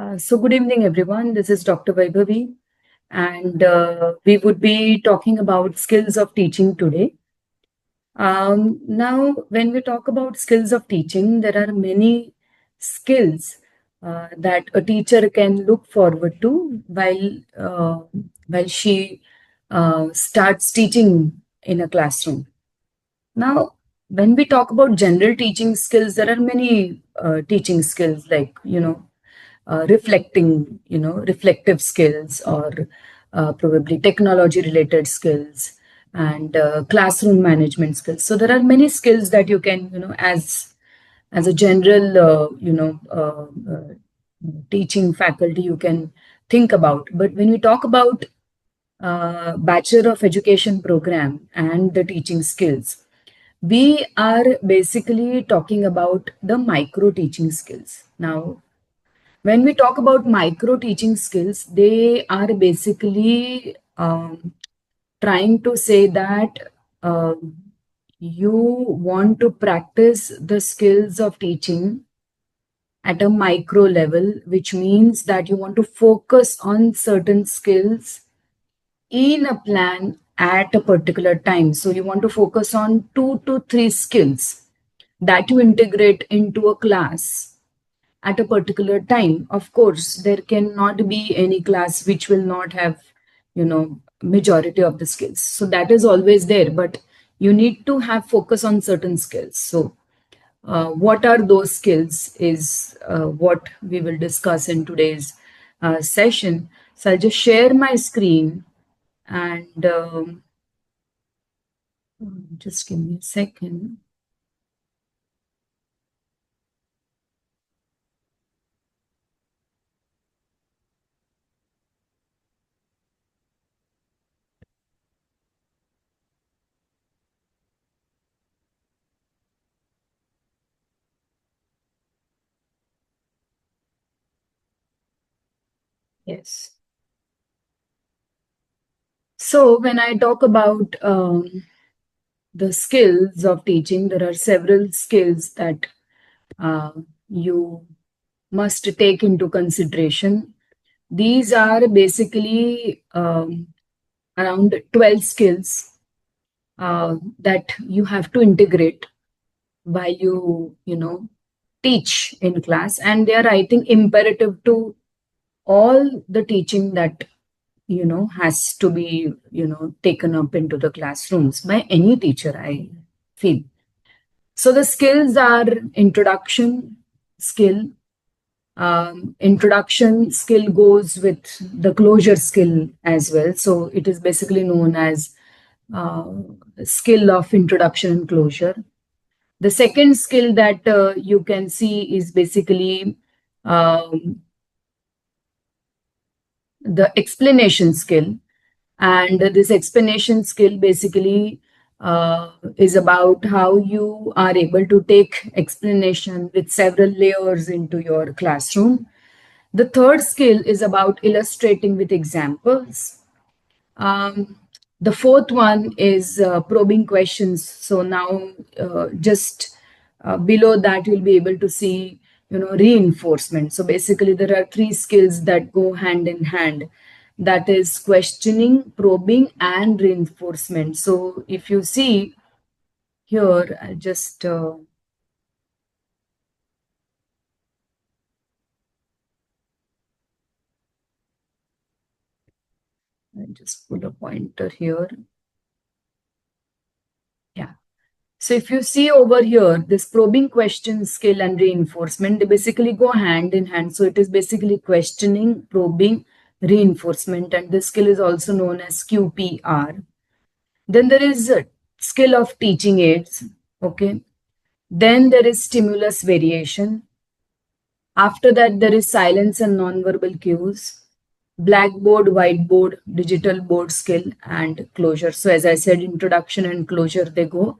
So good evening, everyone. This is Dr. Vaibhavi, and we would be talking about skills of teaching today. Now, when we talk about skills of teaching, there are many skills that a teacher can look forward to while she starts teaching in a classroom. Now, when we talk about general teaching skills, there are many teaching skills like reflecting, reflective skills or probably technology related skills and classroom management skills. So there are many skills that you can, as a general, teaching faculty, you can think about. But when we talk about Bachelor of Education program and the teaching skills, we are basically talking about the micro teaching skills. Now, when we talk about micro teaching skills, they are basically trying to say that you want to practice the skills of teaching at a micro level, which means that you want to focus on certain skills in a plan at a particular time. So you want to focus on 2 to 3 skills that you integrate into a class at a particular time. Of course, there cannot be any class which will not have, majority of the skills. So that is always there, but you need to have focus on certain skills. So what are those skills is what we will discuss in today's session. So I'll just share my screen and just give me a second. Yes. So when I talk about the skills of teaching, there are several skills that uh, you must take into consideration. These are basically around 12 skills that you have to integrate while teach in class, and they are, I think, imperative to all the teaching that has to be taken up into the classrooms by any teacher, I feel. So the skills are introduction skill. Introduction skill goes with the closure skill as well. So it is basically known as uh, skill of introduction and closure. The second skill that you can see is basically um, the explanation skill. And this explanation skill basically is about how you are able to take explanation with several layers into your classroom. The third skill is about illustrating with examples. Um, the fourth one is probing questions. So now, just below that, you'll be able to see, reinforcement. So basically, there are three skills that go hand in hand. That is questioning, probing, and reinforcement. So if you see here, I just put a pointer here. Yeah. So if you see over here, this probing question skill and reinforcement, they basically go hand in hand. So it is basically questioning, probing, reinforcement, and this skill is also known as QPR. Then there is a skill of teaching aids. Okay. Then there is stimulus variation. After that, there is silence and nonverbal cues, blackboard, whiteboard, digital board skill, and closure. So, as I said, introduction and closure, they go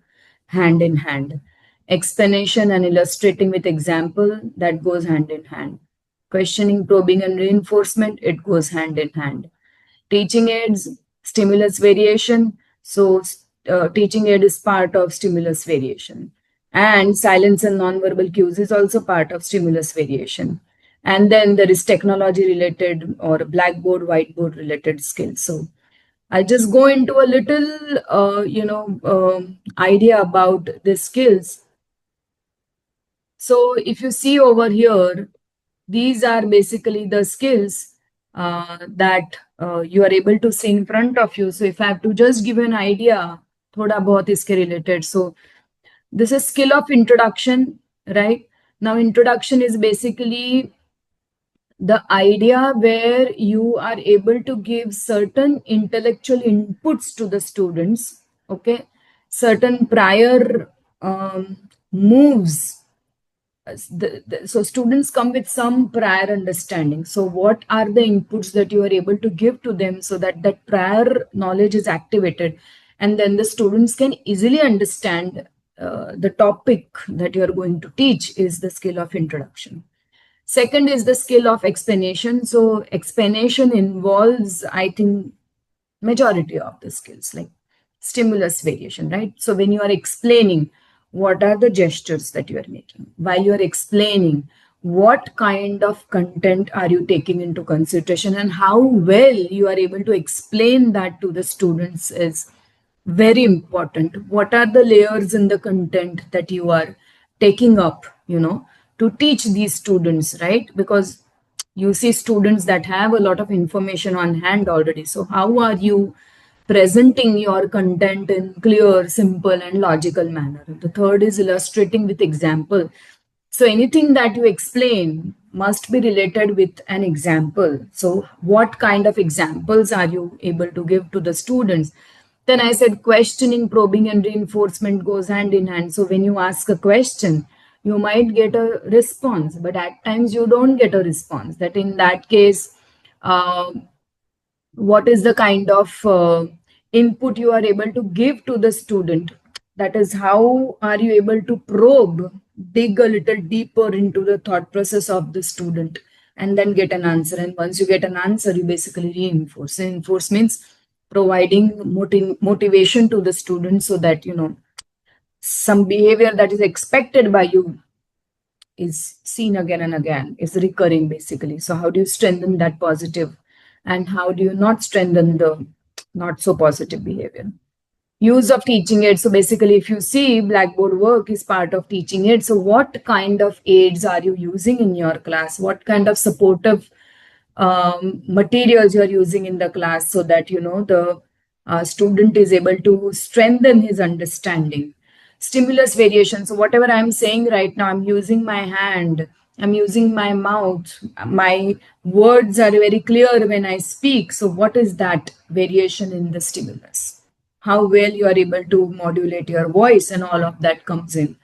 hand in hand. Explanation and illustrating with example, that goes hand in hand. Questioning, probing, and reinforcement, it goes hand in hand. Teaching aids, stimulus variation. So, teaching aid is part of stimulus variation. And silence and nonverbal cues is also part of stimulus variation. And then there is technology related or blackboard, whiteboard related skills. So I'll just go into a little, idea about the skills. So if you see over here, these are basically the skills that you are able to see in front of you. So if I have to just give you an idea, thoda bahut iske related. So this is skill of introduction, right? Now, introduction is basically the idea where you are able to give certain intellectual inputs to the students, okay? Certain prior moves. So students come with some prior understanding. So what are the inputs that you are able to give to them so that that prior knowledge is activated, and then the students can easily understand the topic that you are going to teach is the skill of introduction. Second is the skill of explanation. So explanation involves, I think, majority of the skills like stimulus variation, right? So when you are explaining, what are the gestures that you are making? While you are explaining, what kind of content are you taking into consideration, and how well you are able to explain that to the students is very important. What are the layers in the content that you are taking up, to teach these students, right? Because you see students that have a lot of information on hand already. So how are you presenting your content in clear, simple, and logical manner? The third is illustrating with example. So anything that you explain must be related with an example. So what kind of examples are you able to give to the students? Then I said questioning, probing, and reinforcement goes hand in hand. So when you ask a question, you might get a response, but at times you don't get a response. That in that case, uh, what is the kind of input you are able to give to the student? That is, how are you able to probe, dig a little deeper into the thought process of the student, and then get an answer? And once you get an answer, you basically reinforce. Reinforce means providing motivation to the student so that some behavior that is expected by you is seen again and again, is recurring basically. So how do you strengthen that positive, and how do you not strengthen the not so positive behavior? Use of teaching aids. So basically, if you see, blackboard work is part of teaching aids. So what kind of aids are you using in your class? What kind of supportive materials you're using in the class, so that the student is able to strengthen his understanding? Stimulus variation. So whatever I'm saying right now, I'm using my hand, I'm using my mouth, my words are very clear when I speak. So what is that variation in the stimulus? How well you are able to modulate your voice, and all of that comes in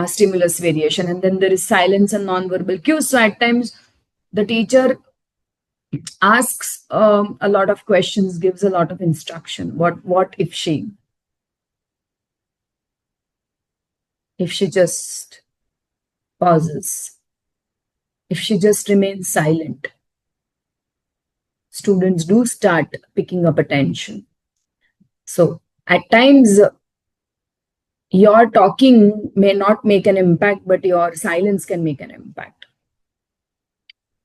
stimulus variation. And then there is silence and nonverbal cues. So at times the teacher asks a lot of questions, gives a lot of instruction. What if she just pauses, if she just remains silent? Students do start picking up attention. So at times your talking may not make an impact, but your silence can make an impact.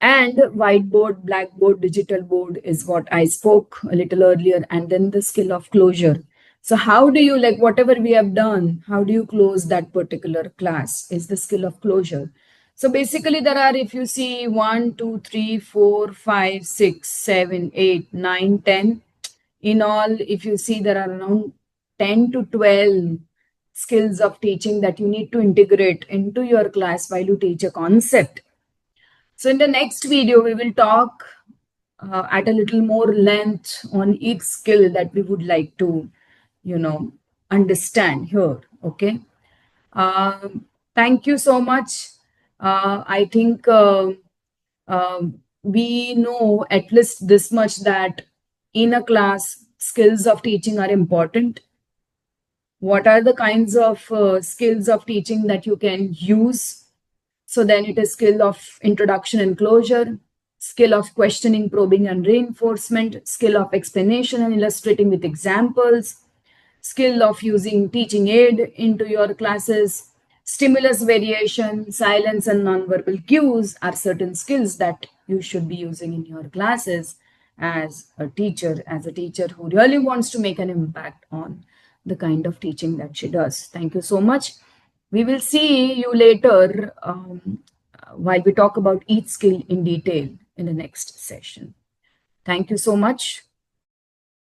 And whiteboard, blackboard, digital board is what I spoke a little earlier. And then the skill of closure. So how do you, like whatever we have done, how do you close that particular class is the skill of closure. So basically there are, if you see 1, 2, 3, 4, 5, 6, 7, 8, 9, 10. In all, if you see, there are around 10 to 12 skills of teaching that you need to integrate into your class while you teach a concept. So in the next video, we will talk at a little more length on each skill that we would like to, understand here. Okay. Thank you so much. I think we know at least this much, that in a class, skills of teaching are important. What are the kinds of skills of teaching that you can use? So then it is skill of introduction and closure, skill of questioning, probing, and reinforcement, skill of explanation and illustrating with examples, skill of using teaching aid into your classes, Stimulus variation, silence, and nonverbal cues are certain skills that you should be using in your classes as a teacher who really wants to make an impact on the kind of teaching that she does. Thank you so much. We will see you later while we talk about each skill in detail in the next session. Thank you so much.